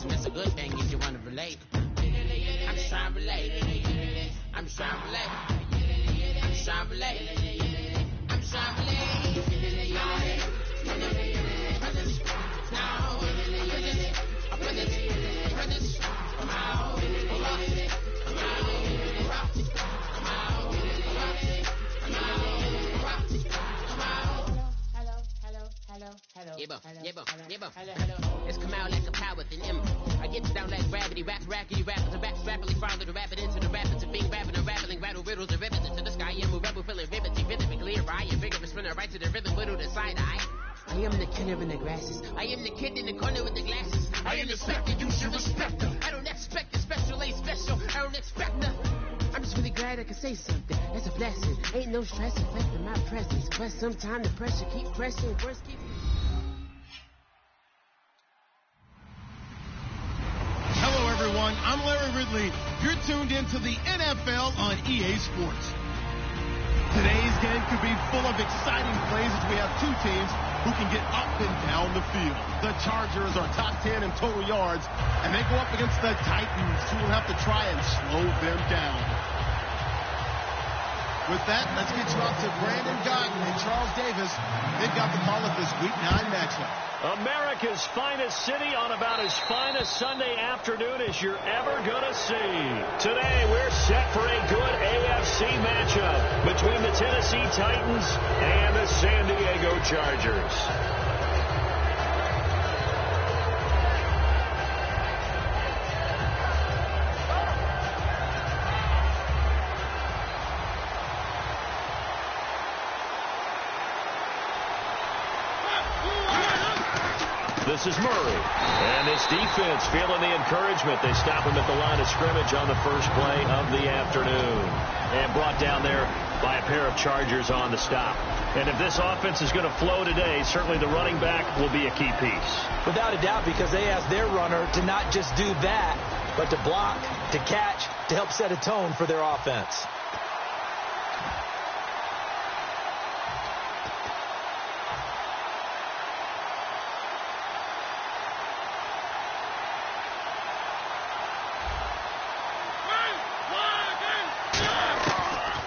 listen, that's a good thing if you want to relate. I'm just trying to relate. I'm just trying to relate. I'm just trying to relate. I'm just trying to relate. It's come out like a power within him. I get you down like gravity, rap, rackety, rappers, and raps, rapidly follow the rapid into the rapids, and being rapping and rattling, rattle riddles and ribbons into the sky. I'm a rebel, feeling riveting, rhythmically, I am vigorous, spinner right to the rhythm, whittle the side eye. I am the killer in the grasses. I am the kid in the corner with the glasses. I am the specter, you should respect her. I don't expect a special, ain't special. I don't expect her. I'm just really glad I can say something. That's a blessing. Ain't no stress affecting my presence. But sometimes the pressure keep pressing. Worst keep. Hello, everyone. I'm Larry Ridley. You're tuned into the NFL on EA Sports. Today's game could be full of exciting plays as we have two teams who can get up and down the field. The Chargers are top 10 in total yards, and they go up against the Titans, who will have to try and slow them down. With that, let's get you out to Brandon Gotton and Charles Davis. They've got the call of this Week 9 matchup. America's finest city on about as fine a Sunday afternoon as you're ever going to see. Today, we're set for a good AFC matchup between the Tennessee Titans and the San Diego Chargers. This is Murray, and this defense feeling the encouragement. They stop him at the line of scrimmage on the first play of the afternoon, and brought down there by a pair of Chargers on the stop. And if this offense is going to flow today, certainly the running back will be a key piece. Without a doubt, because they asked their runner to not just do that, but to block, to catch, to help set a tone for their offense.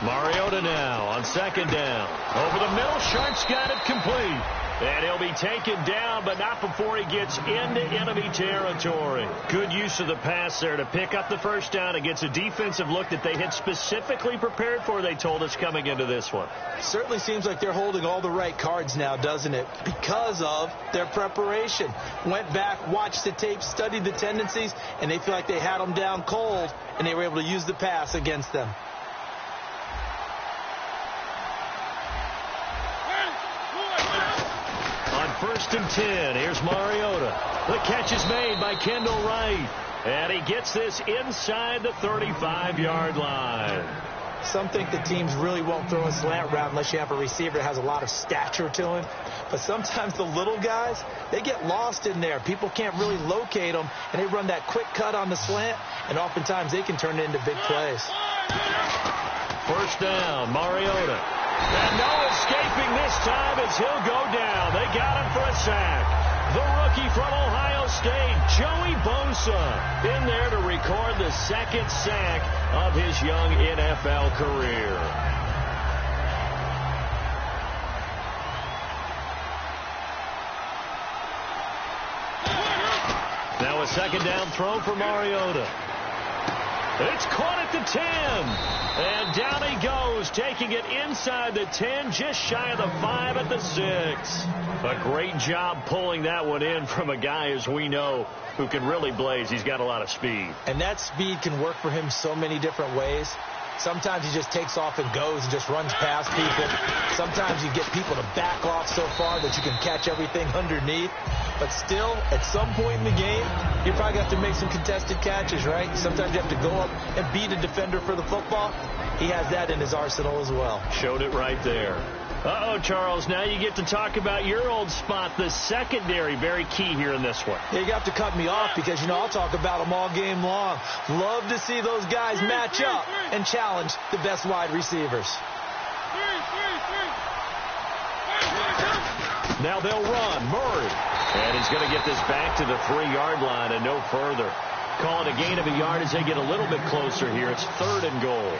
Mariota now on second down. Over the middle, Sharp's got it complete. And he'll be taken down, but not before he gets into enemy territory. Good use of the pass there to pick up the first down against a defensive look that they had specifically prepared for, they told us, coming into this one. Certainly seems like they're holding all the right cards now, doesn't it? Because of their preparation. Went back, watched the tape, studied the tendencies, and they feel like they had them down cold, and they were able to use the pass against them. First and 10. Here's Mariota. The catch is made by Kendall Wright. And he gets this inside the 35-yard line. Some think the teams really won't throw a slant route unless you have a receiver that has a lot of stature to him. But sometimes the little guys, they get lost in there. People can't really locate them, and they run that quick cut on the slant, and oftentimes they can turn it into big plays. First down, Mariota. And no escaping this time as he'll go down. They got him for a sack. The rookie from Ohio State, Joey Bosa, in there to record the second sack of his young NFL career. Now a second down throw for Mariota. It's caught at the 10. And down he goes, taking it inside the 10, just shy of the 5 at the 6. A great job pulling that one in from a guy, as we know, who can really blaze. He's got a lot of speed. And that speed can work for him so many different ways. Sometimes he just takes off and goes and just runs past people. Sometimes you get people to back off so far that you can catch everything underneath. But still, at some point in the game, you probably have to make some contested catches, right? Sometimes you have to go up and beat a defender for the football. He has that in his arsenal as well. Showed it right there. Uh-oh, Charles, now you get to talk about your old spot, the secondary, very key here in this one. Yeah, you have to cut me off because, you know, I'll talk about them all game long. Love to see those guys match up and challenge the best wide receivers. Now they'll run. Murray And he's going to get this back to the 3-yard line and no further. Call it a gain of a yard as they get a little bit closer here. It's 3rd and goal.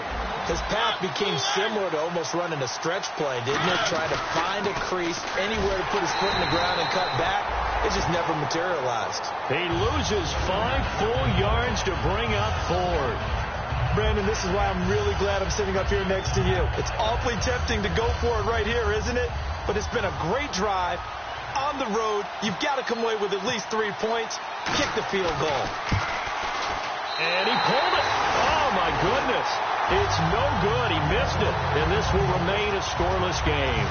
His path became similar to almost running a stretch play, didn't it? Trying to find a crease, anywhere to put his foot in the ground and cut back. It just never materialized. He loses 5 full yards to bring up 4th. Brandon, this is why I'm really glad I'm sitting up here next to you. It's awfully tempting to go for it right here, isn't it? But it's been a great drive. On the road, you've got to come away with at least 3 points. Kick the field goal. And he pulled it. Oh, my goodness. It's no good. He missed it. And this will remain a scoreless game.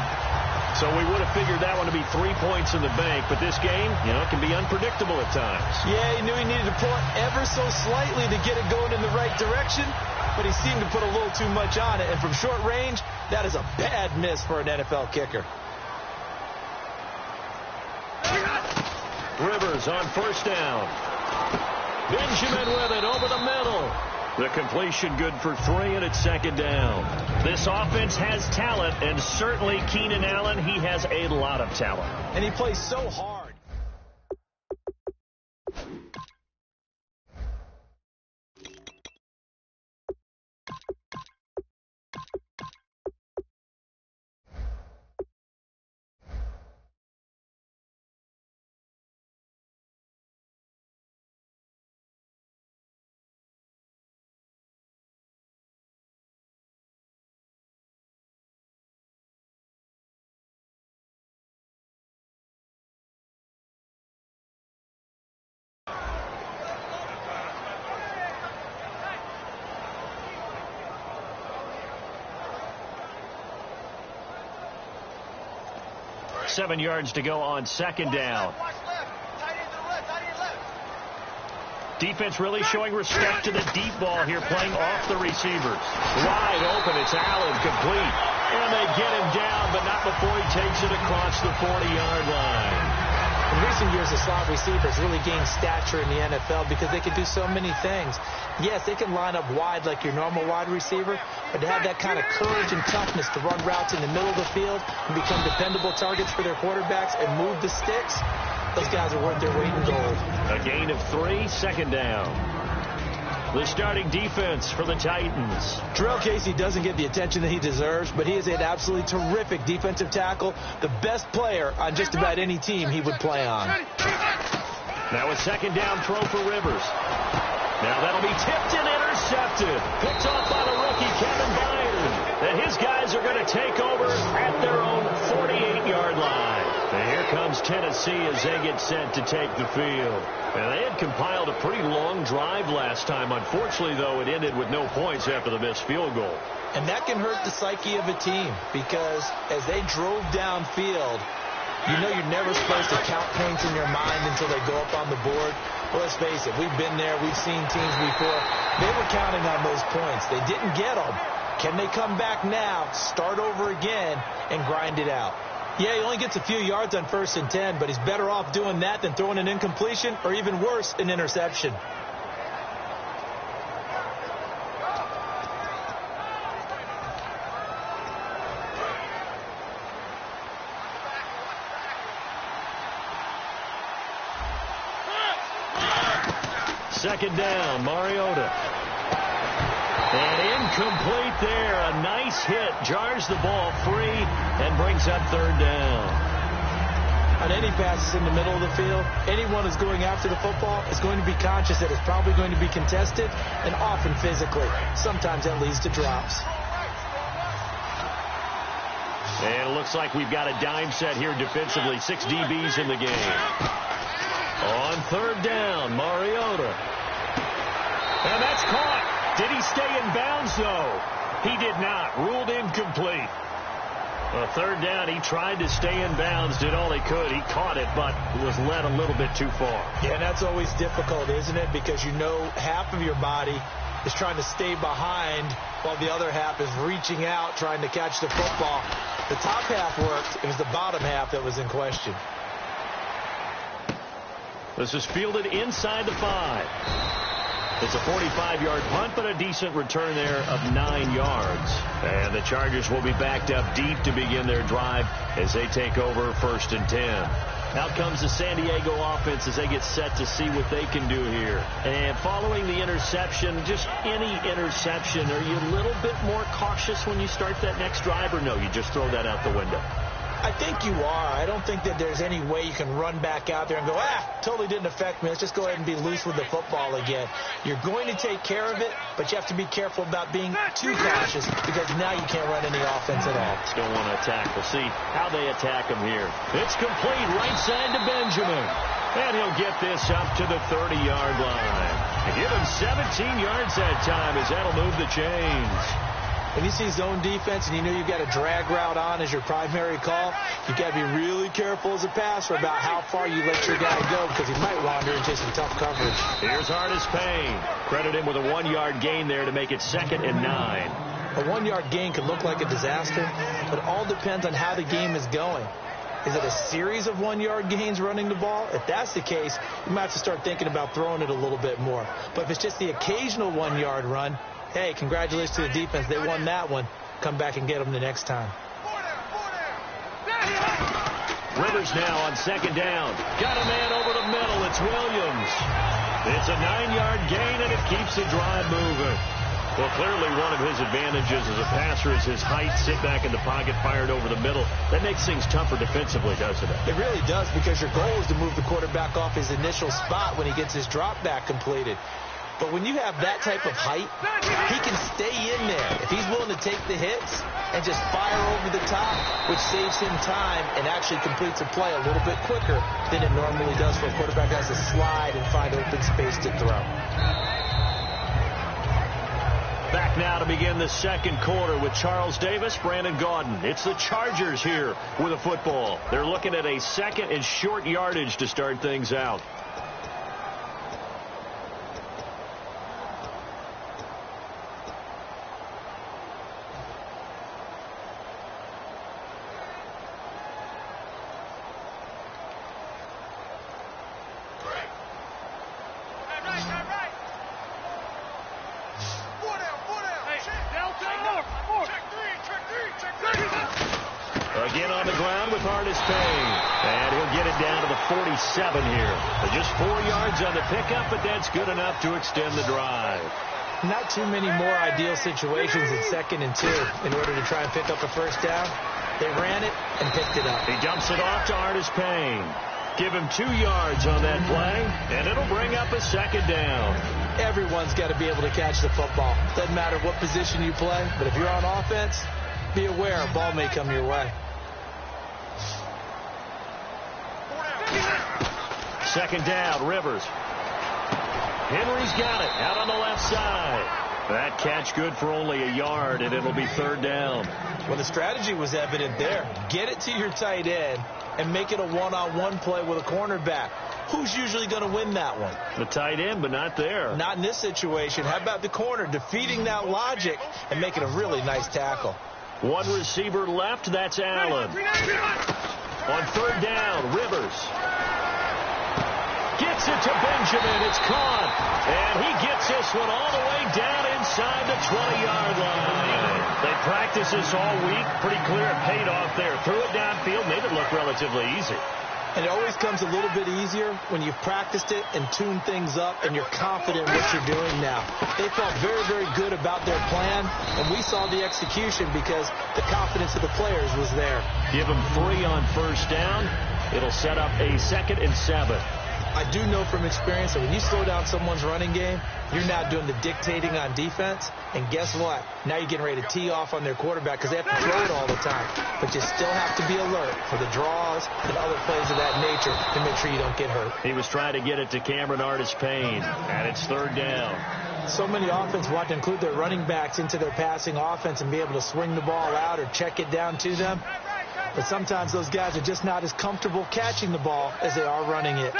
So we would have figured that one to be 3 points in the bank. But this game, can be unpredictable at times. Yeah, he knew he needed to pull it ever so slightly to get it going in the right direction. But he seemed to put a little too much on it. And from short range, that is a bad miss for an NFL kicker. Rivers on 1st down. Benjamin with it over the middle. The completion good for 3, and it's 2nd down. This offense has talent, and certainly Keenan Allen, he has a lot of talent. And he plays so hard. Seven yards to go on 2nd down. Defense really showing respect to the deep ball here, playing off the receivers. Wide open, it's Allen, complete. And they get him down, but not before he takes it across the 40-yard line. In recent years, the slot receivers really gained stature in the NFL because they can do so many things. Yes, they can line up wide like your normal wide receiver, but to have that kind of courage and toughness to run routes in the middle of the field and become dependable targets for their quarterbacks and move the sticks, those guys are worth their weight in gold. A gain of 3, 2nd down. The starting defense for the Titans. Terrell Casey doesn't get the attention that he deserves, but he is an absolutely terrific defensive tackle, the best player on just about any team he would play on. Now a 2nd down throw for Rivers. Now that'll be tipped and intercepted. Picked off by the rookie, Kevin Byard. And his guys are going to take over at their own 48-yard line. And here comes Tennessee as they get set to take the field. And they had compiled a pretty long drive last time. Unfortunately, though, it ended with no points after the missed field goal. And that can hurt the psyche of a team because as they drove downfield, you know you're never supposed to count points in your mind until they go up on the board. Well, let's face it, we've been there. We've seen teams before. They were counting on those points. They didn't get them. Can they come back now, start over again, and grind it out? Yeah, he only gets a few yards on 1st and 10, but he's better off doing that than throwing an incompletion or even worse, an interception. Second down, Mariota. And incomplete there. A nice hit. Jars the ball free and brings up 3rd down. On any passes in the middle of the field, anyone who's going after the football is going to be conscious that it's probably going to be contested and often physically. Sometimes that leads to drops. And it looks like we've got a dime set here defensively. 6 DBs in the game. On 3rd down, Mariota. And that's caught. Did he stay in bounds, though? He did not. Ruled incomplete. On 3rd down, he tried to stay in bounds, did all he could. He caught it, but was led a little bit too far. Yeah, that's always difficult, isn't it? Because you know half of your body is trying to stay behind while the other half is reaching out, trying to catch the football. The top half worked. It was the bottom half that was in question. This is fielded inside the 5. It's a 45-yard punt, but a decent return there of 9 yards. And the Chargers will be backed up deep to begin their drive as they take over 1st and 10. Out comes the San Diego offense as they get set to see what they can do here. And following the interception, just any interception, are you a little bit more cautious when you start that next drive, or no, you just throw that out the window? I think you are. I don't think that there's any way you can run back out there and go, totally didn't affect me. Let's just go ahead and be loose with the football again. You're going to take care of it, but you have to be careful about being too cautious because now you can't run any offense at all. Still want to attack. We'll see how they attack him here. It's complete right side to Benjamin. And he'll get this up to the 30-yard line. And give him 17 yards that time as that'll move the chains. When you see zone defense and you know you've got a drag route on as your primary call, you've got to be really careful as a passer about how far you let your guy go because he might wander into some tough coverage. Here's Artis Payne. Credit him with a 1-yard gain there to make it 2nd and 9. A 1-yard gain can look like a disaster, but it all depends on how the game is going. Is it a series of 1-yard gains running the ball? If that's the case, you might have to start thinking about throwing it a little bit more. But if it's just the occasional 1-yard run, hey, congratulations to the defense. They won that one. Come back and get them the next time. Rivers now on 2nd down. Got a man over the middle. It's Williams. It's a 9-yard gain, and it keeps the drive moving. Well, clearly one of his advantages as a passer is his height. Sit back in the pocket, fired over the middle. That makes things tougher defensively, doesn't it? It really does, because your goal is to move the quarterback off his initial spot when he gets his drop back completed. But when you have that type of height, he can stay in there. If he's willing to take the hits and just fire over the top, which saves him time and actually completes a play a little bit quicker than it normally does for a quarterback that has to slide and find open space to throw. Back now to begin the 2nd quarter with Charles Davis, Brandon Gaudin. It's the Chargers here with a football. They're looking at a 2nd and short yardage to start things out. Again on the ground with Artis Payne. And he'll get it down to the 47 here. Just 4 yards on the pickup, but that's good enough to extend the drive. Not too many more ideal situations in 2nd and 2 in order to try and pick up a first down. They ran it and picked it up. He dumps it off to Artis Payne. Give him 2 yards on that play, and it'll bring up a 2nd down. Everyone's got to be able to catch the football. Doesn't matter what position you play, but if you're on offense, be aware a ball may come your way. 2nd down, Rivers. Henry's got it out on the left side. That catch good for only a yard, and it'll be 3rd down. Well, the strategy was evident there. Get it to your tight end and make it a one-on-one play with a cornerback. Who's usually going to win that one? The tight end, but not there. Not in this situation. How about the corner defeating that logic and making a really nice tackle? One receiver left. That's Allen. On 3rd down, Rivers gets it to Benjamin. It's caught. And he gets this one all the way down inside the 20-yard line. They practiced this all week. Pretty clear it paid off there. Threw it downfield, made it look relatively easy. And it always comes a little bit easier when you've practiced it and tuned things up and you're confident in what you're doing now. They felt very, very good about their plan, and we saw the execution because the confidence of the players was there. Give them 3 on 1st down. It'll set up a 2nd and 7. I do know from experience that when you slow down someone's running game, you're now doing the dictating on defense. And guess what? Now you're getting ready to tee off on their quarterback because they have to throw it all the time. But you still have to be alert for the draws and other plays of that nature to make sure you don't get hurt. He was trying to get it to Cameron Artis Payne, and it's 3rd down. So many offenses want to include their running backs into their passing offense and be able to swing the ball out or check it down to them. But sometimes those guys are just not as comfortable catching the ball as they are running it.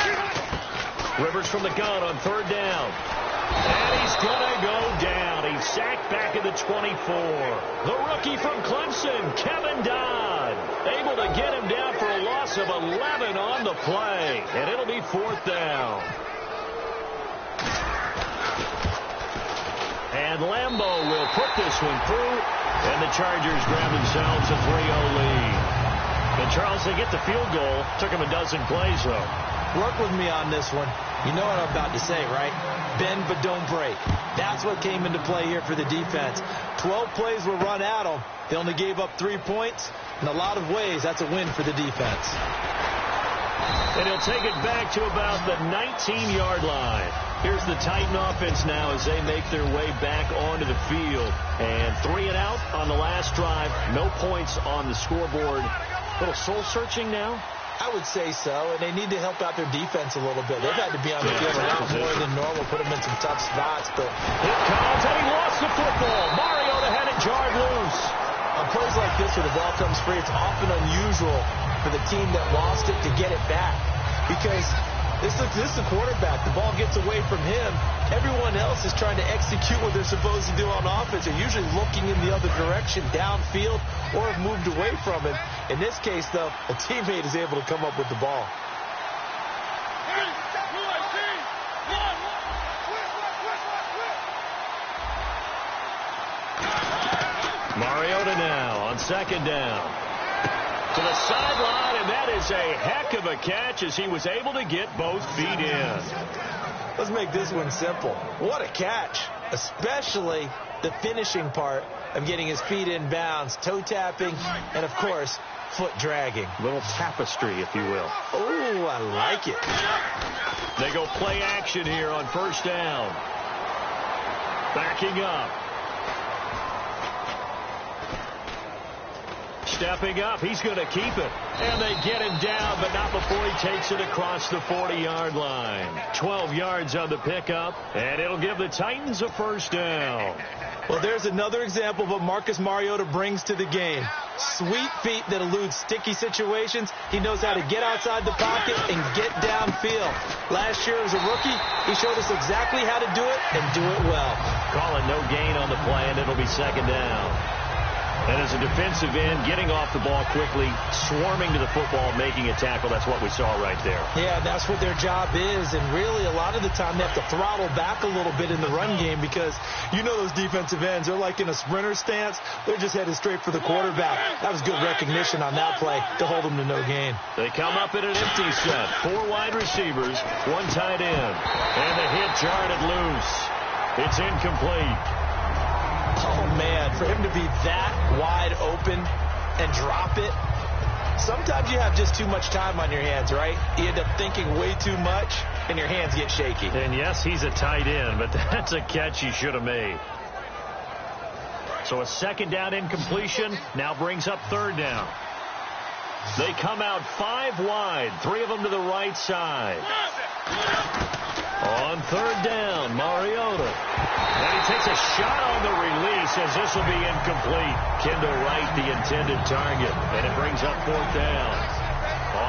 Rivers from the gun on 3rd down. And he's going to go down. He's sacked back at the 24. The rookie from Clemson, Kevin Dodd, able to get him down for a loss of 11 on the play. And it'll be 4th down. And Lambeau will put this one through. And the Chargers grab themselves a 3-0 lead. The And, Charles, they get the field goal. Took him a dozen plays, though. Work with me on this one. You know what I'm about to say, right? Bend but don't break. That's what came into play here for the defense. 12 plays were run at them. They only gave up 3 points. In a lot of ways, that's a win for the defense. And he'll take it back to about the 19-yard line. Here's the Titan offense now as they make their way back onto the field. And 3 and out on the last drive. No points on the scoreboard. A little soul-searching now? I would say so, and they need to help out their defense a little bit. They've had to be on the field a lot more than normal, put them in some tough spots. But here comes, and he lost the football. Mariota had it jarred loose. On plays like this where the ball comes free, it's often unusual for the team that lost it to get it back. Because this is the quarterback. The ball gets away from him. Everyone else is trying to execute what they're supposed to do on offense. They're usually looking in the other direction, downfield, or have moved away from him. In this case, though, a teammate is able to come up with the ball. Mariota now on second down. To the sideline, and that is a heck of a catch as he was able to get both feet in. Let's make this one simple. What a catch, especially the finishing part of getting his feet in bounds, toe tapping, and, of course, foot dragging. Little tapestry, if you will. Oh, I like it. They go play action here on first down. Backing up. Stepping up, he's going to keep it. And they get him down, but not before he takes it across the 40-yard line. 12 yards on the pickup, and it'll give the Titans a first down. Well, there's another example of what Marcus Mariota brings to the game. Sweet feet that elude sticky situations. He knows how to get outside the pocket and get downfield. Last year as a rookie, he showed us exactly how to do it and do it well. Call it no gain on the play, and it'll be second down. And as a defensive end, getting off the ball quickly, swarming to the football, making a tackle, that's what we saw right there. Yeah, that's what their job is. And really, a lot of the time, they have to throttle back a little bit in the run game because you know those defensive ends, they're like in a sprinter stance. They're just headed straight for the quarterback. That was good recognition on that play to hold them to no gain. They come up in an empty set. 4 wide receivers, 1 tight end. And the hit jarred it loose. It's incomplete. Oh, man, for him to be that wide open and drop it, sometimes you have just too much time on your hands, right? You end up thinking way too much, and your hands get shaky. And, yes, he's a tight end, but that's a catch he should have made. So a second down incompletion now brings up third down. They come out 5 wide, 3 of them to the right side. On third down, Mariota. And he takes a shot on the release as this will be incomplete. Kendall Wright, the intended target. And it brings up 4th down.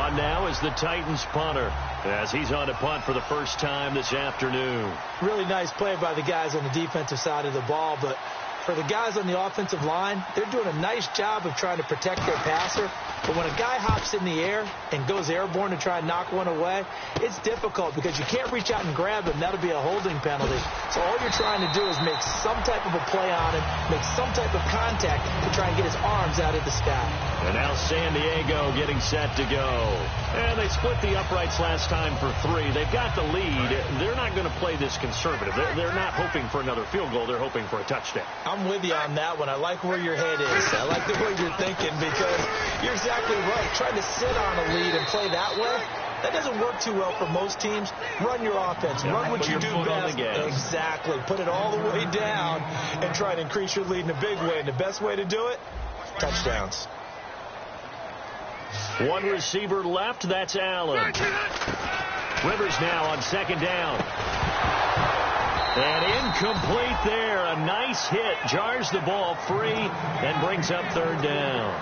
On now is the Titans punter as he's on to punt for the first time this afternoon. Really nice play by the guys on the defensive side of the ball, but for the guys on the offensive line, they're doing a nice job of trying to protect their passer. But when a guy hops in the air and goes airborne to try and knock one away, it's difficult because you can't reach out and grab him. That'll be a holding penalty. So all you're trying to do is make some type of a play on him, make some type of contact to try and get his arms out of the sky. And now San Diego getting set to go. And they split the uprights last time for 3. They've got the lead. They're not going to play this conservative. They're not hoping for another field goal. They're hoping for a touchdown. I'm with you on that one. I like where your head is. I like the way you're thinking because you're exactly right. Trying to sit on a lead and play that way, that doesn't work too well for most teams. Run your offense. Run what you do best. Exactly. Put it all the way down and try to increase your lead in a big way. And the best way to do it, touchdowns. 1 receiver left. That's Allen. Rivers now on second down. And incomplete there. A nice hit. Jars the ball free and brings up third down.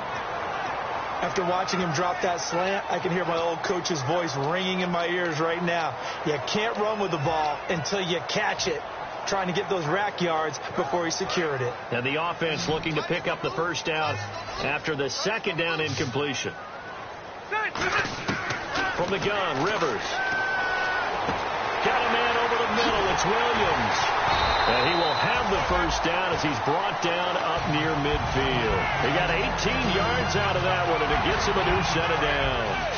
After watching him drop that slant, I can hear my old coach's voice ringing in my ears right now. You can't run with the ball until you catch it. Trying to get those rack yards before he secured it. And the offense looking to pick up the first down after the second down incompletion. From the gun, Rivers. Got a man over the middle. It's Williams. And he will have of the first down as he's brought down up near midfield. He got 18 yards out of that one, and it gets him a new set of downs.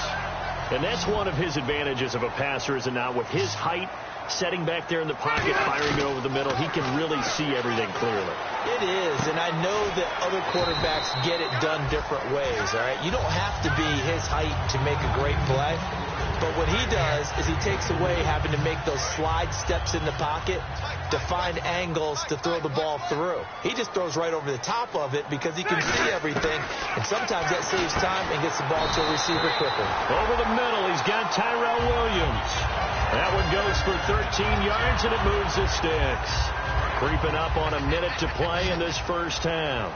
And that's one of his advantages of a passer, is it not? With his height, setting back there in the pocket, firing it over the middle, he can really see everything clearly. It is, and I know that other quarterbacks get it done different ways, all right? You don't have to be his height to make a great play. But what he does is he takes away having to make those slide steps in the pocket to find angles to throw the ball through. He just throws right over the top of it because he can see everything, and sometimes that saves time and gets the ball to a receiver quicker. Over the middle, he's got Tyrell Williams. That one goes for 13 yards, and it moves the sticks. Creeping up on a minute to play in this first half.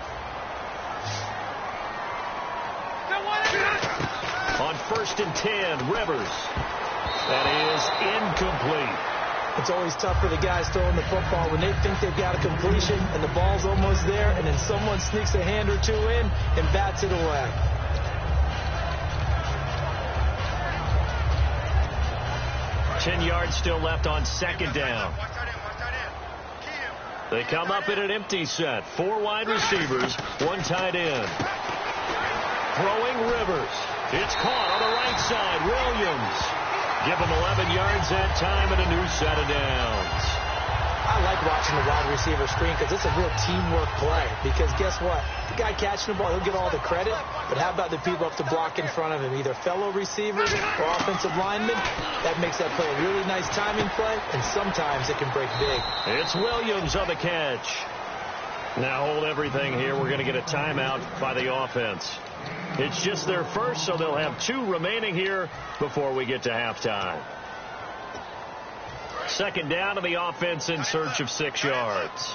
On 1st and 10, Rivers. That is incomplete. It's always tough for the guys throwing the football when they think they've got a completion and the ball's almost there, and then someone sneaks a hand or two in and bats it away. Ten yards still left on 2nd down. They come up in an empty set. 4 wide receivers, 1 tight end. Throwing Rivers. It's caught on the right side. Williams. Give him 11 yards that time and a new set of downs. I like watching the wide receiver screen because it's a real teamwork play. Because guess what? The guy catching the ball, he'll get all the credit. But how about the people up to block in front of him? Either fellow receivers or offensive linemen. That makes that play a really nice timing play. And sometimes it can break big. It's Williams on the catch. Now hold everything here. We're going to get a timeout by the offense. It's just their first, so they'll have 2 remaining here before we get to halftime. 2nd down to the offense in search of 6 yards.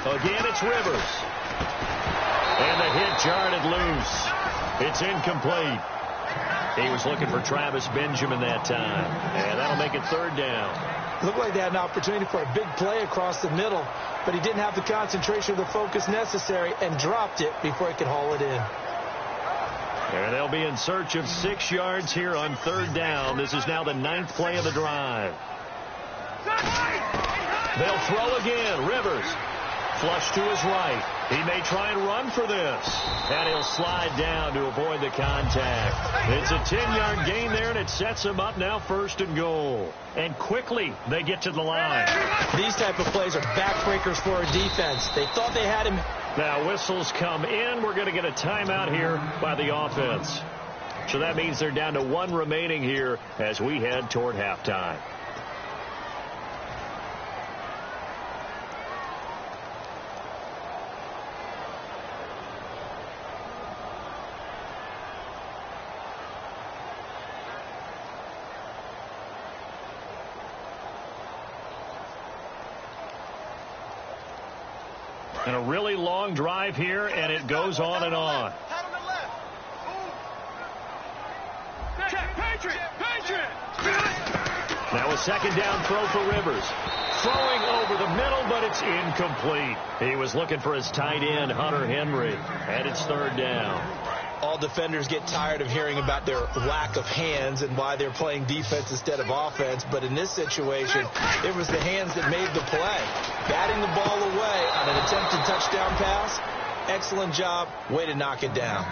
Again, it's Rivers. And the hit jarred loose. It's incomplete. He was looking for Travis Benjamin that time. And that'll make it 3rd down. It looked like they had an opportunity for a big play across the middle, but he didn't have the concentration or the focus necessary and dropped it before he could haul it in. And they'll be in search of 6 yards here on 3rd down. This is now the 9th play of the drive. They'll throw again. Rivers. Flush to his right. He may try and run for this. And he'll slide down to avoid the contact. It's a 10-yard gain there, and it sets him up now 1st and goal. And quickly they get to the line. These type of plays are backbreakers for a defense. They thought they had him. Now whistles come in. We're going to get a timeout here by the offense. So that means they're down to 1 remaining here as we head toward halftime. And a really long drive here, and it goes on and on. Now a 2nd down throw for Rivers. Throwing over the middle, but it's incomplete. He was looking for his tight end, Hunter Henry. And it's 3rd down. All defenders get tired of hearing about their lack of hands and why they're playing defense instead of offense. But in this situation, it was the hands that made the play. Batting the ball away on an attempted touchdown pass. Excellent job. Way to knock it down.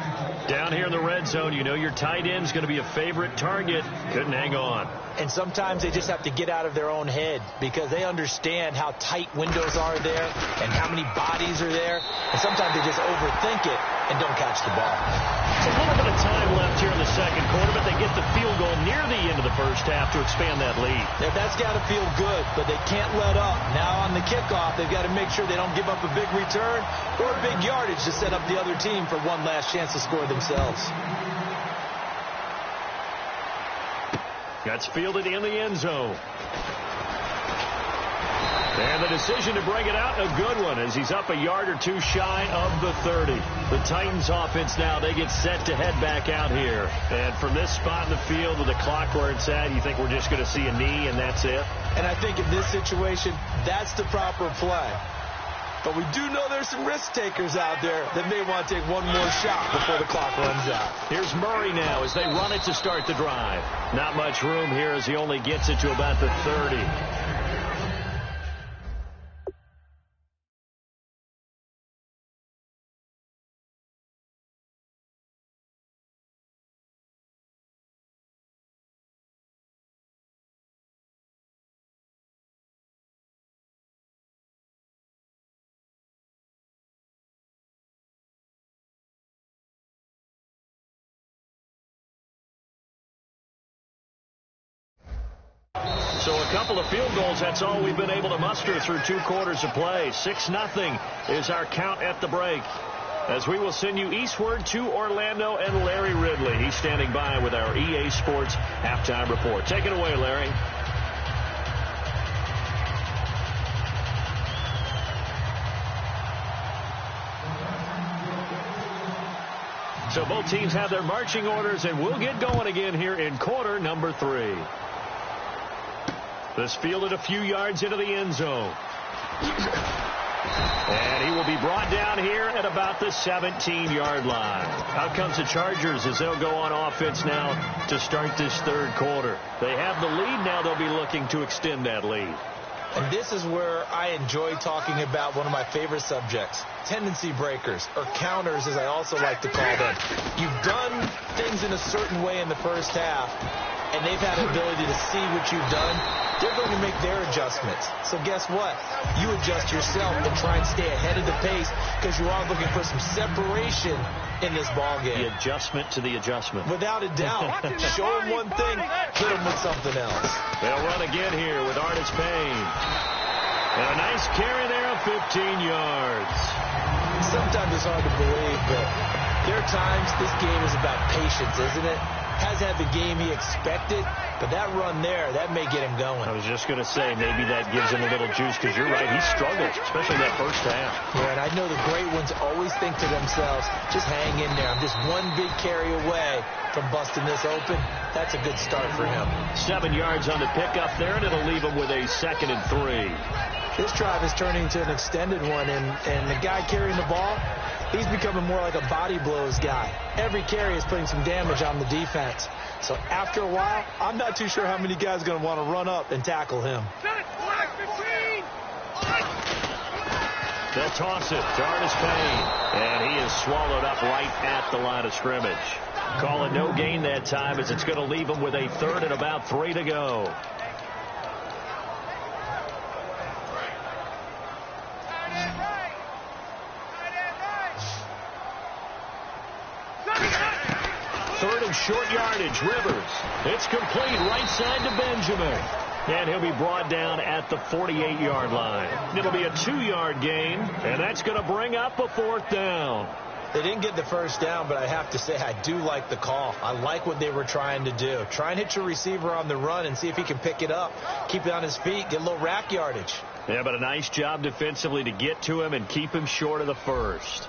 Down here in the red zone, you know your tight end's going to be a favorite target. Couldn't hang on. And sometimes they just have to get out of their own head because they understand how tight windows are there and how many bodies are there. And sometimes they just overthink it and don't catch the ball. It's a little bit of time left here in the 2nd quarter, but they get the field goal near the end of the first half to expand that lead. Yeah, that's got to feel good, but they can't let up. Now on the kickoff, they've got to make sure they don't give up a big return or a big yardage to set up the other team for one last chance to score themselves. That's fielded in the end zone. And the decision to bring it out, a good one, as he's up a yard or 2 shy of the 30. The Titans offense now, they get set to head back out here. And from this spot in the field with the clock where it's at, you think we're just going to see a knee and that's it? And I think in this situation, that's the proper play. But we do know there's some risk takers out there that may want to take one more shot before the clock runs out. Here's Murray now as they run it to start the drive. Not much room here as he only gets it to about the 30. So a couple of field goals, that's all we've been able to muster through 2 quarters of play. 6-0 is our count at the break. As we will send you eastward to Orlando and Larry Ridley. He's standing by with our EA Sports halftime report. Take it away, Larry. So both teams have their marching orders, and we'll get going again here in quarter number 3. This fielded a few yards into the end zone. And he will be brought down here at about the 17-yard line. Out comes the Chargers as they'll go on offense now to start this third quarter. They have the lead now. They'll be looking to extend that lead. And this is where I enjoy talking about one of my favorite subjects, tendency breakers, or counters as I also like to call them. You've done things in a certain way in the first half, and they've had the ability to see what you've done. They're going to make their adjustments. So guess what? You adjust yourself and try and stay ahead of the pace because you are looking for some separation in this ball game. The adjustment to the adjustment. Without a doubt. Show them one thing, hit them with something else. They'll run again here with Artis Payne. And a nice carry there of 15 yards. Sometimes it's hard to believe, but there are times this game is about patience, isn't it? Hasn't had the game he expected, but that run there, that may get him going. I was just going to say, maybe that gives him a little juice, because you're right, he struggled, especially that first half. Yeah, and I know the great ones always think to themselves, just hang in there. I'm just one big carry away from busting this open. That's a good start for him. 7 yards on the pickup there, and it'll leave him with a 2nd and 3. This drive is turning into an extended one, and the guy carrying the ball, he's becoming more like a body blows guy. Every carry is putting some damage on the defense. So after a while, I'm not too sure how many guys are going to want to run up and tackle him. They'll toss it to Artis Payne, and he is swallowed up right at the line of scrimmage. Call it no gain that time as it's going to leave him with a 3rd and about 3 to go. Third and short yardage, Rivers. It's complete right side to Benjamin. And he'll be brought down at the 48-yard line. It'll be a 2-yard gain, and that's going to bring up a 4th down. They didn't get the first down, but I have to say I do like the call. I like what they were trying to do. Try and hit your receiver on the run and see if he can pick it up. Keep it on his feet, get a little rack yardage. Yeah, but a nice job defensively to get to him and keep him short of the first.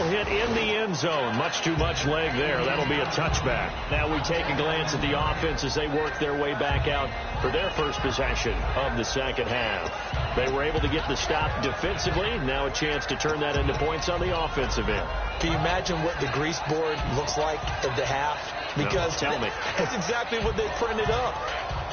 Hit in the end zone. Much too much leg there. That'll be a touchback. Now we take a glance at the offense as they work their way back out for their first possession of the second half. They were able to get the stop defensively. Now a chance to turn that into points on the offensive end. Can you imagine what the grease board looks like at the half? Because no, tell me. That's exactly what they printed up.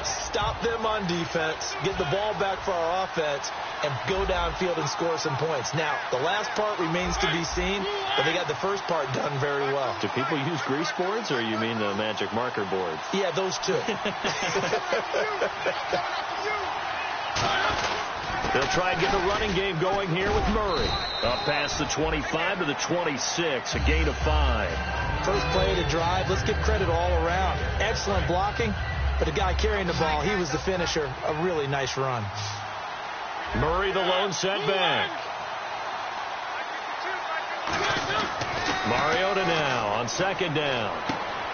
Stop them on defense, get the ball back for our offense, and go downfield and score some points. Now, the last part remains to be seen, but they got the first part done very well. Do people use grease boards, or you mean the magic marker boards? Yeah, those two. They'll try and get the running game going here with Murray. Up past the 25 to the 26, a gain of 5. First play of the drive, let's give credit all around. Excellent blocking, but the guy carrying the ball, he was the finisher. A really nice run. Murray the lone setback. Mariota now on 2nd down.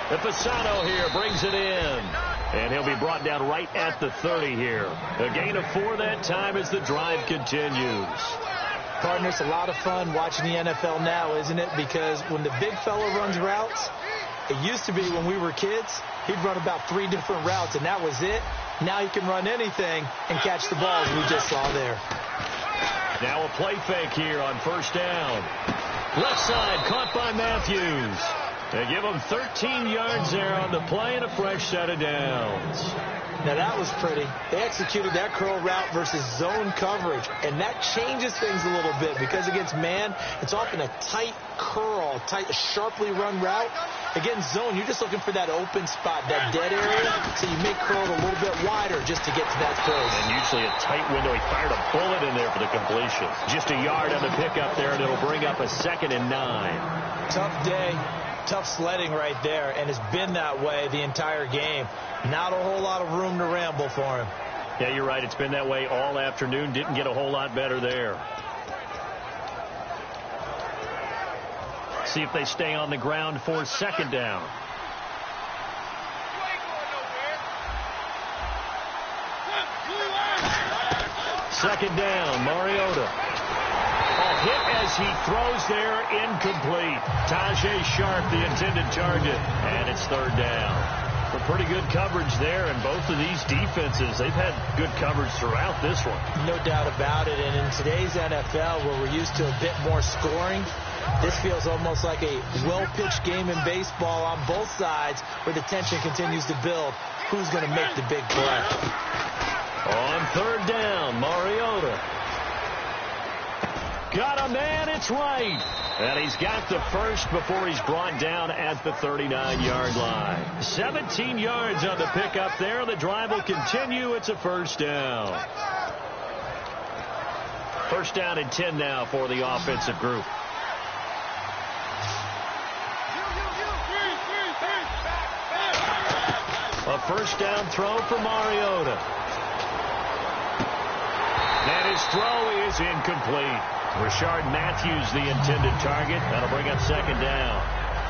Fasano here brings it in. And he'll be brought down right at the 30 here. A gain of 4 that time as the drive continues. Partner, it's a lot of fun watching the NFL now, isn't it? Because when the big fella runs routes, it used to be when we were kids, he'd run about 3 different routes, and that was it. Now he can run anything and catch the balls we just saw there. Now a play fake here on first down. Left side, caught by Matthews. They give him 13 yards there on the play and a fresh set of downs. Now that was pretty. They executed that curl route versus zone coverage, and that changes things a little bit because against man, it's often a tight curl, sharply run route. Against zone, you're just looking for that open spot, that dead area, so you make curl a little bit wider just to get to that place. And usually a tight window. He fired a bullet in there for the completion. Just a yard on the pickup there, and it'll bring up a 2nd and 9. Tough day. Tough sledding right there, and it's been that way the entire game. Not a whole lot of room to ramble for him. Yeah, you're right. It's been that way all afternoon. Didn't get a whole lot better there. See if they stay on the ground for 2nd down. Second down, Mariota. Hit as he throws there, incomplete. Tajay Sharp, the intended target, and it's 3rd down. But pretty good coverage there, and both of these defenses, they've had good coverage throughout this one. No doubt about it, and in today's NFL, where we're used to a bit more scoring, this feels almost like a well-pitched game in baseball on both sides, where the tension continues to build. Who's going to make the big play? On 3rd down, Mariota. Got a man, it's right. And he's got the first before he's brought down at the 39-yard line. 17 yards on the pickup there. The drive will continue. It's a 1st down. 1st down and 10 now for the offensive group. A 1st down throw for Mariota. And his throw is incomplete. Rashard Matthews, the intended target. That'll bring up 2nd down.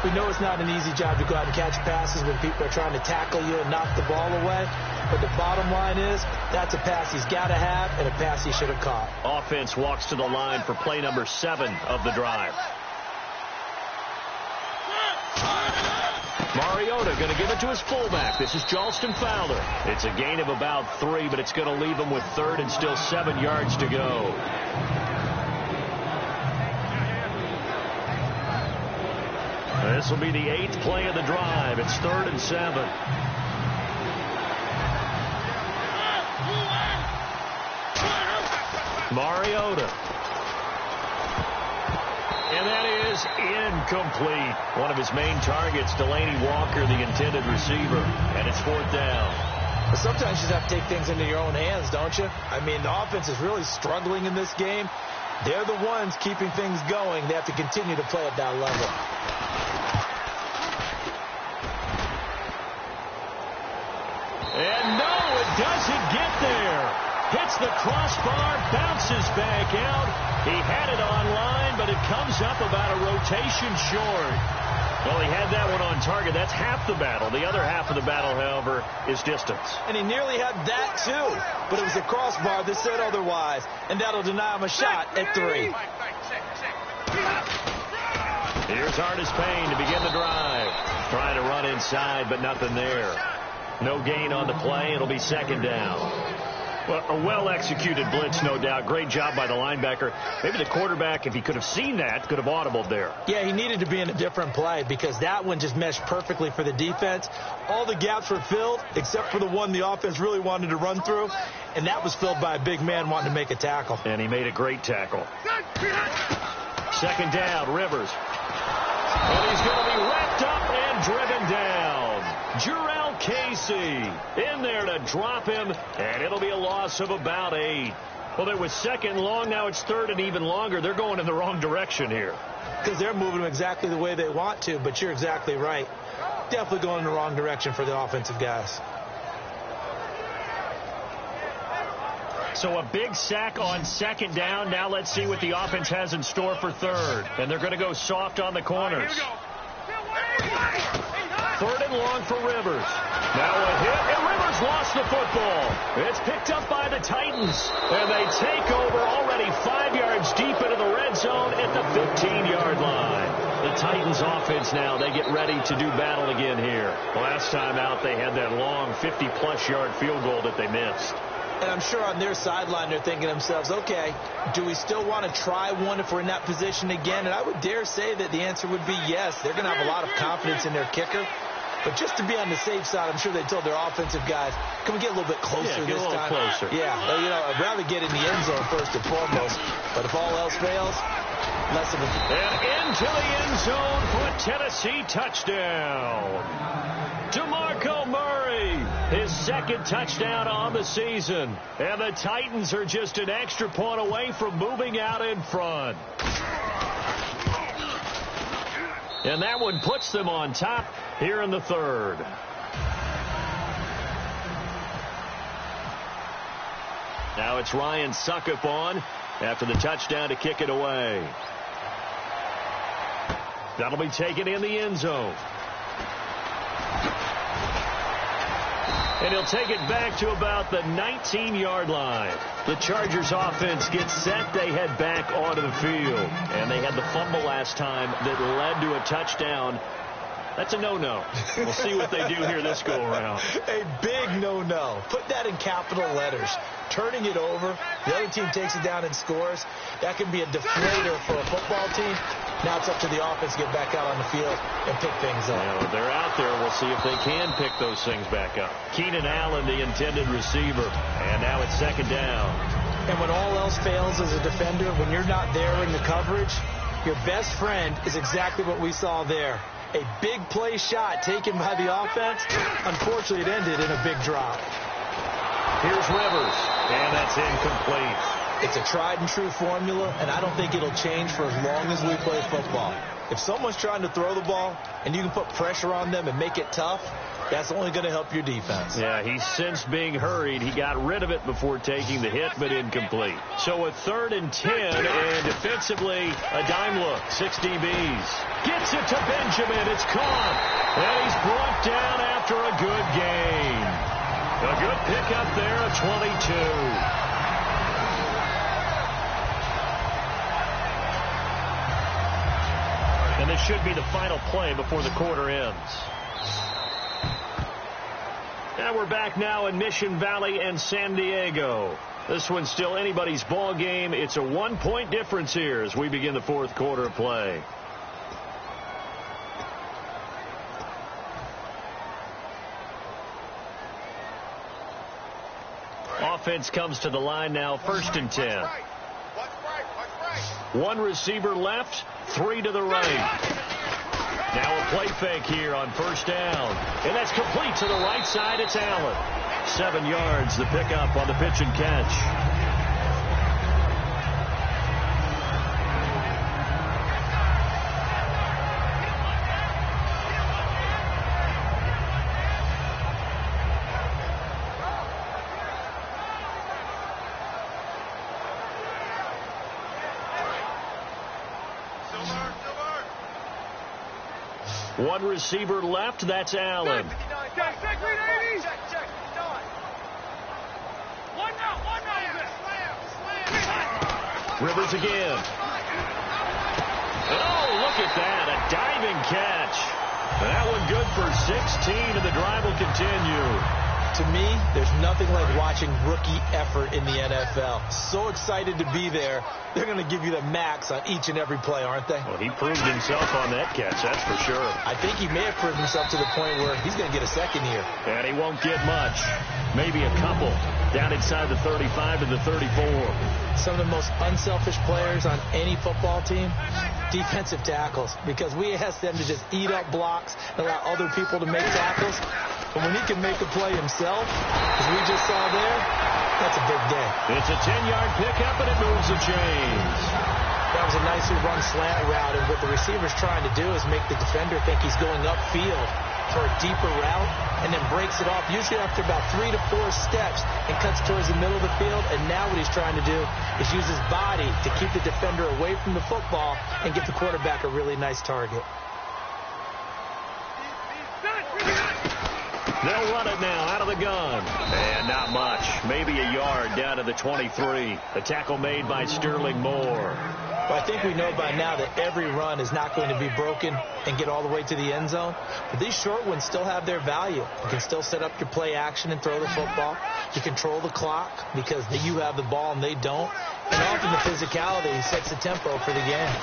We know it's not an easy job to go out and catch passes when people are trying to tackle you and knock the ball away. But the bottom line is, that's a pass he's got to have and a pass he should have caught. Offense walks to the line for play number 7 of the drive. Mariota going to give it to his fullback. This is Jalston Fowler. It's a gain of about 3, but it's going to leave him with 3rd and still 7 yards to go. This will be the 8th play of the drive. It's 3rd and 7. Mariota. And that is incomplete. One of his main targets, Delaney Walker, the intended receiver. And it's 4th down. But sometimes you just have to take things into your own hands, don't you? I mean, the offense is really struggling in this game. They're the ones keeping things going. They have to continue to play at that level. And no, it doesn't get there. Hits the crossbar, bounces back out. He had it online, but it comes up about a rotation short. Well, he had that one on target. That's half the battle. The other half of the battle, however, is distance. And he nearly had that, too. But it was a crossbar that said otherwise. And that'll deny him a shot at 3. Here's Artis Payne to begin the drive. Trying to run inside, but nothing there. No gain on the play. It'll be 2nd down. Well, a well-executed blitz, no doubt. Great job by the linebacker. Maybe the quarterback, if he could have seen that, could have audibled there. Yeah, he needed to be in a different play because that one just meshed perfectly for the defense. All the gaps were filled except for the one the offense really wanted to run through, and that was filled by a big man wanting to make a tackle. And he made a great tackle. 2nd down, Rivers. And he's going to be wrapped up and driven down. Jurrell Casey in there to drop him, and it'll be a loss of about 8. Well, there was 2nd long. Now it's 3rd and even longer. They're going in the wrong direction here. Because they're moving them exactly the way they want to, but you're exactly right. Definitely going in the wrong direction for the offensive guys. So a big sack on 2nd down. Now let's see what the offense has in store for 3rd. And they're going to go soft on the corners. 3rd and long for Rivers. Now a hit, and Rivers lost the football. It's picked up by the Titans, and they take over already 5 yards deep into the red zone at the 15-yard line. The Titans offense now, they get ready to do battle again here. Last time out, they had that long 50-plus yard field goal that they missed. And I'm sure on their sideline they're thinking to themselves, okay, do we still want to try one if we're in that position again? And I would dare say that the answer would be yes. They're going to have a lot of confidence in their kicker. But just to be on the safe side, I'm sure they told their offensive guys, can we get a little bit closer this time? Closer. Yeah, well, I'd rather get in the end zone first and foremost. But if all else fails, less of a... And into the end zone for a Tennessee touchdown. DeMarco Murray, his second touchdown on the season. And the Titans are just an extra point away from moving out in front. And that one puts them on top here in the third. Now it's Ryan Suckup on after the touchdown to kick it away. That'll be taken in the end zone. And he'll take it back to about the 19-yard line. The Chargers offense gets set. They head back onto the field. And they had the fumble last time that led to a touchdown. That's a no-no. We'll see what they do here this go-around. A big no-no. Put that in capital letters. Turning it over, the other team takes it down and scores. That can be a deflator for a football team. Now it's up to the offense to get back out on the field and pick things up. Yeah, they're out there. We'll see if they can pick those things back up. Keenan Allen, the intended receiver. And now it's second down. And when all else fails as a defender, when you're not there in the coverage, your best friend is exactly what we saw there. A big play shot taken by the offense. Unfortunately, it ended in a big drop. Here's Rivers, and that's incomplete. It's a tried-and-true formula, and I don't think it'll change for as long as we play football. If someone's trying to throw the ball and you can put pressure on them and make it tough, that's only going to help your defense. Yeah, he's since being hurried. He got rid of it before taking the hit, but incomplete. So a 3rd and 10, and defensively, a dime look. 6 DBs. Gets it to Benjamin. It's caught. And he's brought down after a good game. A good pickup there at 22. And this should be the final play before the quarter ends. And we're back now in Mission Valley and San Diego. This one's still anybody's ball game. It's a 1-point difference here as we begin the fourth quarter of play. Offense comes to the line now, 1st and 10. One receiver left, 3 to the right. Now a play fake here on 1st down. And that's complete to the right side. It's Allen. 7 yards, the pickup on the pitch and catch. One receiver left, that's Allen. Rivers again. Oh, look at that, a diving catch. That one good for 16, and the drive will continue. To me, there's nothing like watching rookie effort in the NFL. So excited to be there. They're going to give you the max on each and every play, aren't they? Well, he proved himself on that catch, that's for sure. I think he may have proved himself to the point where he's going to get a second here. And he won't get much. Maybe a couple. Down inside the 35 to the 34. Some of the most unselfish players on any football team, defensive tackles, because we ask them to just eat up blocks and allow other people to make tackles. But when he can make a play himself, as we just saw there, that's a big day. It's a 10-yard pickup, and it moves the chains. That was a nicely run slant route, and what the receiver's trying to do is make the defender think he's going upfield for a deeper route, and then breaks it off, usually after about 3 to 4 steps, and cuts towards the middle of the field. And now what he's trying to do is use his body to keep the defender away from the football and get the quarterback a really nice target. They'll run it now out of the gun. of the 23. The tackle made by Sterling Moore. Well, I think we know by now that every run is not going to be broken and get all the way to the end zone. But these short ones still have their value. You can still set up your play action and throw the football. You control the clock because you have the ball and they don't. And often the physicality sets the tempo for the game.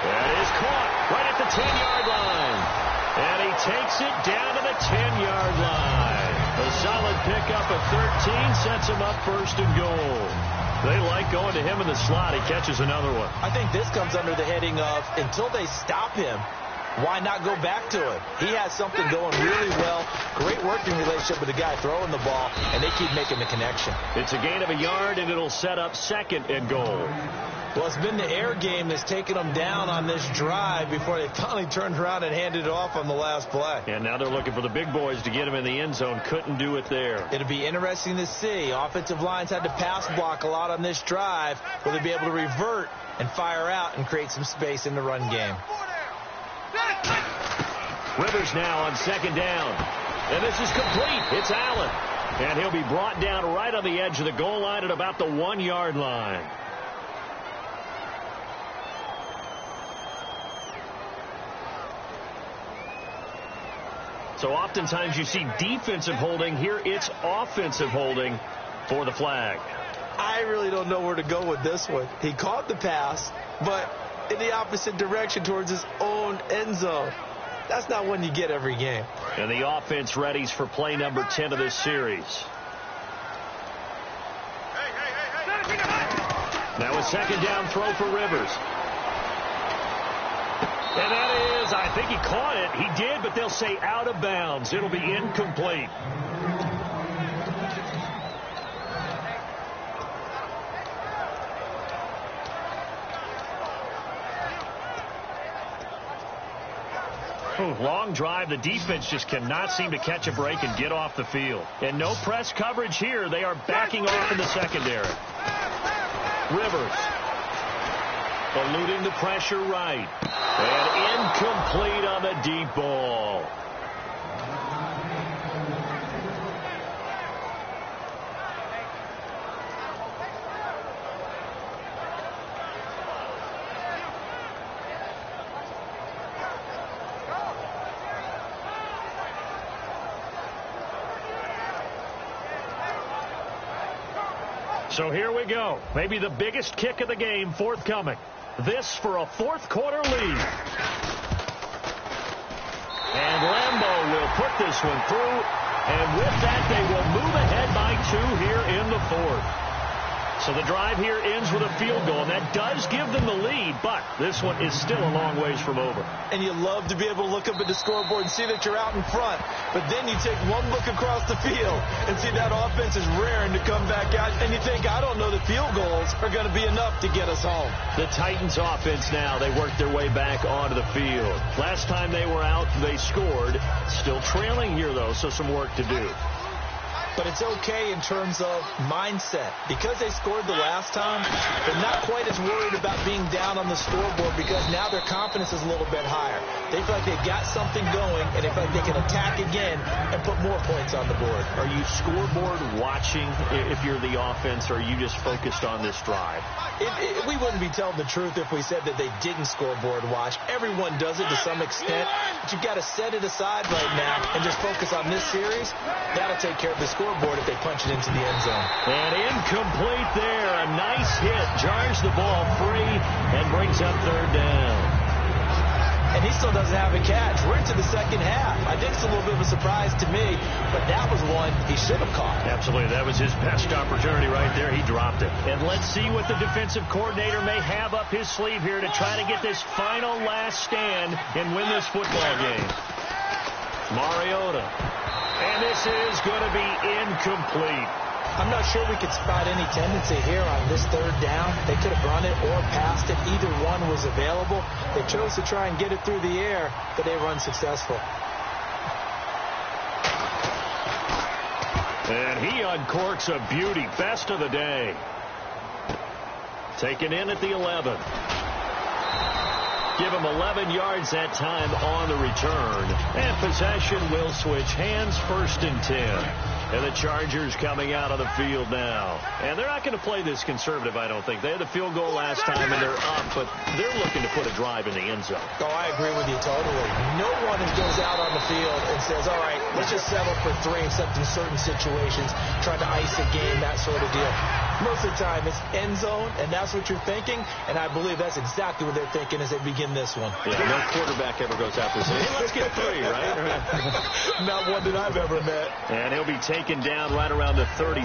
That is caught right at the 10-yard line. And he takes it down to the 10-yard line. A solid pickup of 13 sets him up first and goal. They like going to him in the slot. He catches another one. I think this comes under the heading of until they stop him, why not go back to him? He has something going really well. Great working relationship with the guy throwing the ball, and they keep making the connection. It's a gain of a yard, and it'll set up second and goal. Well, it's been the air game that's taken them down on this drive before they finally turned around and handed it off on the last play. And now they're looking for the big boys to get him in the end zone. Couldn't do it there. It'll be interesting to see. Offensive lines had to pass block a lot on this drive. Will they be able to revert and fire out and create some space in the run game? Rivers now on second down. And this is complete. It's Allen. And he'll be brought down right on the edge of the goal line at about the 1-yard line. So oftentimes you see defensive holding. Here it's offensive holding for the flag. I really don't know where to go with this one. He caught the pass, but in the opposite direction towards his own end zone. That's not one you get every game. And the offense readies for play number 10 of this series. Now a second down throw for Rivers. And that is, I think he caught it. He did, but they'll say out of bounds. It'll be incomplete. Long drive. The defense just cannot seem to catch a break and get off the field. And no press coverage here. They are backing off in the secondary. Rivers eluding the pressure right. And incomplete on the deep ball. So here we go. Maybe the biggest kick of the game forthcoming. This for a fourth-quarter lead. And Lambeau will put this one through. And with that, they will move ahead by 2 here in the fourth. So the drive here ends with a field goal, and that does give them the lead, but this one is still a long ways from over. And you love to be able to look up at the scoreboard and see that you're out in front, but then you take one look across the field and see that offense is raring to come back out, and you think, I don't know that field goals are going to be enough to get us home. The Titans offense now, they work their way back onto the field. Last time they were out, they scored. Still trailing here, though, so some work to do. But it's okay in terms of mindset. Because they scored the last time, they're not quite as worried about being down on the scoreboard because now their confidence is a little bit higher. They feel like they've got something going, and they feel like they can attack again and put more points on the board. Are you scoreboard watching if you're the offense, or are you just focused on this drive? We wouldn't be telling the truth if we said that they didn't scoreboard watch. Everyone does it to some extent, but you've got to set it aside right now and just focus on this series. That'll take care of the scoreboard if they punch it into the end zone. And incomplete there. A nice hit. Jars the ball free and brings up third down. And he still doesn't have a catch. We're into the second half. I think it's a little bit of a surprise to me, but that was one he should have caught. Absolutely. That was his best opportunity right there. He dropped it. And let's see what the defensive coordinator may have up his sleeve here to try to get this final last stand and win this football game. Mariota. And this is going to be incomplete. I'm not sure we could spot any tendency here on this third down. They could have run it or passed it. Either one was available. They chose to try and get it through the air, but they were unsuccessful. And he uncorks a beauty. Best of the day. Taken in at the 11. Give him 11 yards that time on the return. And possession will switch hands, 1st and 10. And the Chargers coming out on the field now. And they're not going to play this conservative, I don't think. They had the field goal last time, and they're up, but they're looking to put a drive in the end zone. Oh, I agree with you totally. No one goes out on the field and says, all right, let's just settle for 3 except in certain situations, trying to ice a game, that sort of deal. Most of the time, it's end zone, and that's what you're thinking, and I believe that's exactly what they're thinking as they begin this one. Yeah, no quarterback ever goes out there saying, hey, let's get 3, right? Not one that I've ever met. And he'll be taken down right around the 34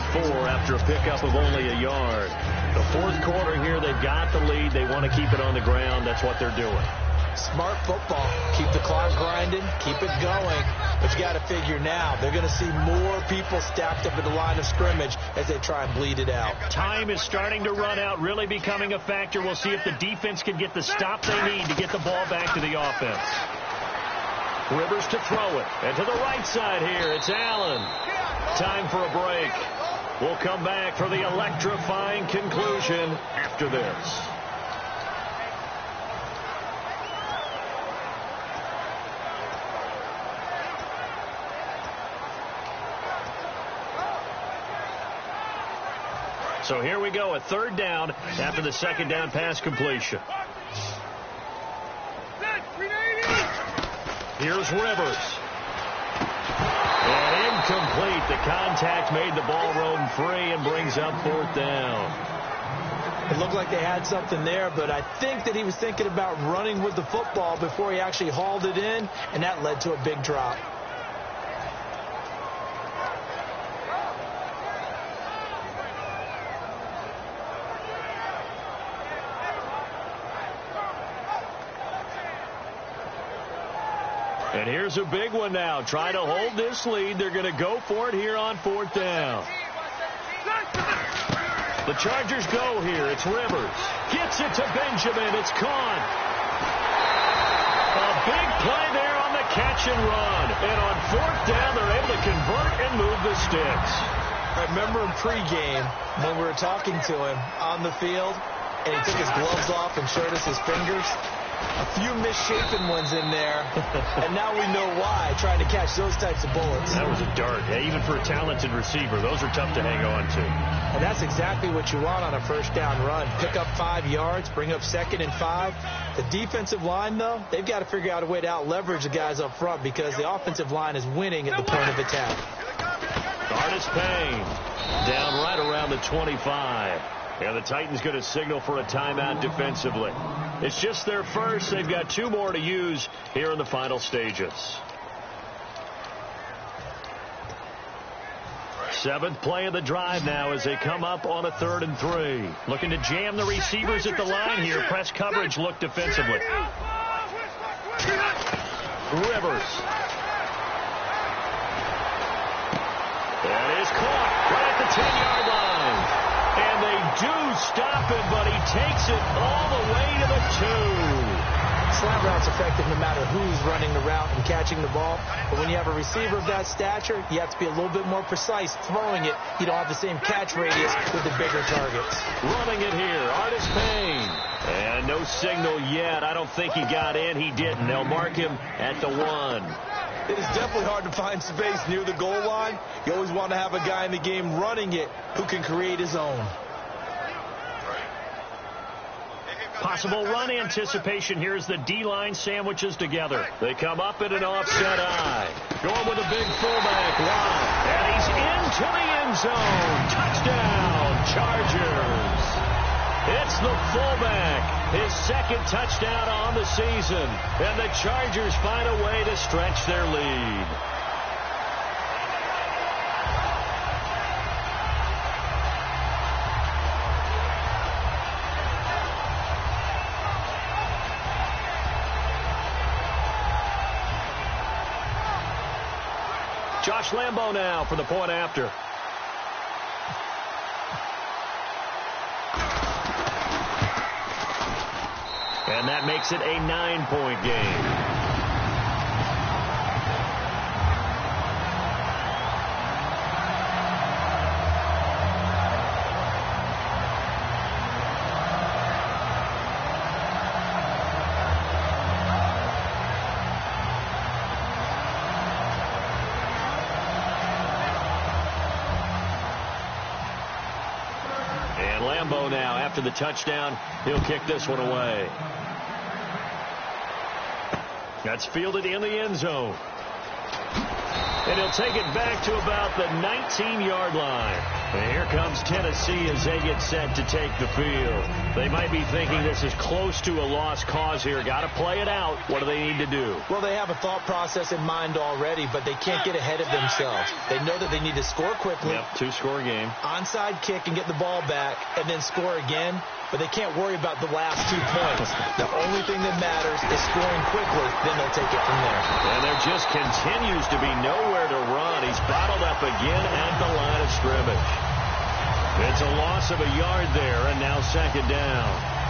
after a pickup of only a yard. The fourth quarter here, they've got the lead. They want to keep it on the ground. That's what they're doing. Smart football. Keep the clock grinding. Keep it going. But you got to figure now, they're going to see more people stacked up at the line of scrimmage as they try and bleed it out. Time is starting to run out, really becoming a factor. We'll see if the defense can get the stop they need to get the ball back to the offense. Rivers to throw it. And to the right side here, it's Allen. Time for a break. We'll come back for the electrifying conclusion after this. So here we go, a third down after the second down pass completion. Here's Rivers. And incomplete. The contact made the ball roam free and brings up fourth down. It looked like they had something there, but I think that he was thinking about running with the football before he actually hauled it in, and that led to a big drop. And here's a big one now. Trying to hold this lead. They're going to go for it here on fourth down. The Chargers go here. It's Rivers. Gets it to Benjamin. It's caught. A big play there on the catch and run. And on fourth down, they're able to convert and move the sticks. I remember in pregame when we were talking to him on the field, and he took his gloves off and showed us his fingers. A few misshapen ones in there, and now we know why, trying to catch those types of bullets. That was a dart. Yeah, even for a talented receiver, those are tough to hang on to. And that's exactly what you want on a first down run. Pick up 5 yards, bring up 2nd and 5. The defensive line, though, they've got to figure out a way to out-leverage the guys up front because the offensive line is winning at the point of attack. Artis Payne down right around the 25. And the Titans going to signal for a timeout defensively. It's just their first. They've got 2 more to use here in the final stages. 7th play of the drive now as they come up on a 3rd and 3. Looking to jam the receivers at the line here. Press coverage look defensively. Rivers. That is caught right at the 10-yard line. And they do stop it, but he takes it all the way to the 2. Slant route's effective no matter who's running the route and catching the ball. But when you have a receiver of that stature, you have to be a little bit more precise throwing it. You don't have the same catch radius with the bigger targets. Running it here, Artis Payne. And no signal yet. I don't think he got in. He didn't. They'll mark him at the 1. It is definitely hard to find space near the goal line. You always want to have a guy in the game running it who can create his own. Possible run anticipation. Here's the D-line sandwiches together. They come up in an offset eye. Going with a big fullback. Wow. And he's into the end zone. Touchdown, Chargers. It's the fullback, his 2nd touchdown on the season, and the Chargers find a way to stretch their lead. Josh Lambo now for the point after. And that makes it a 9-point game. Lambeau now, after the touchdown, he'll kick this one away. That's fielded in the end zone. And he'll take it back to about the 19-yard line. And here comes Tennessee as they get set to take the field. They might be thinking this is close to a lost cause here. Got to play it out. What do they need to do? Well, they have a thought process in mind already, but they can't get ahead of themselves. They know that they need to score quickly. Yep, two-score game. Onside kick and get the ball back, and then score again. But they can't worry about the last 2 points. The only thing that matters is scoring quickly. Then they'll take it from there. And there just continues to be nowhere to run. He's bottled up again at the line of scrimmage. It's a loss of a yard there, and now second down.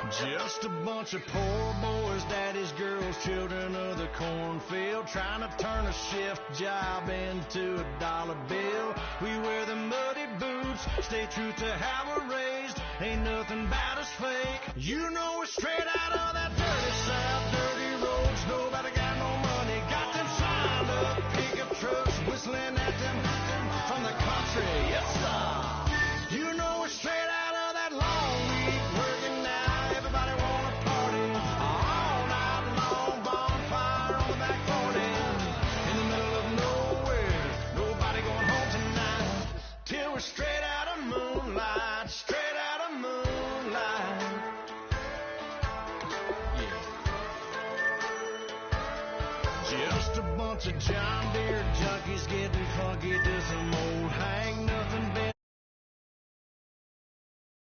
Just a bunch of poor boys, daddies, girls, children of the cornfield, trying to turn a shift job into a dollar bill. We wear the muddy boots, stay true to how we're raised. Ain't nothing about us fake. You know we're straight out of that dirty south, dirty roads. Nobody got no money, got them signed up pickup trucks, whistling at them from the country. Yes, sir. You know we're straight out of that long week working now. Everybody wanna party all night long, bonfire on the back 40 in the middle of nowhere. Nobody going home tonight till we're straight out of moonlight, straight out of moonlight. Yeah. Just a bunch of John Deere junkies getting funky to some old hang nothing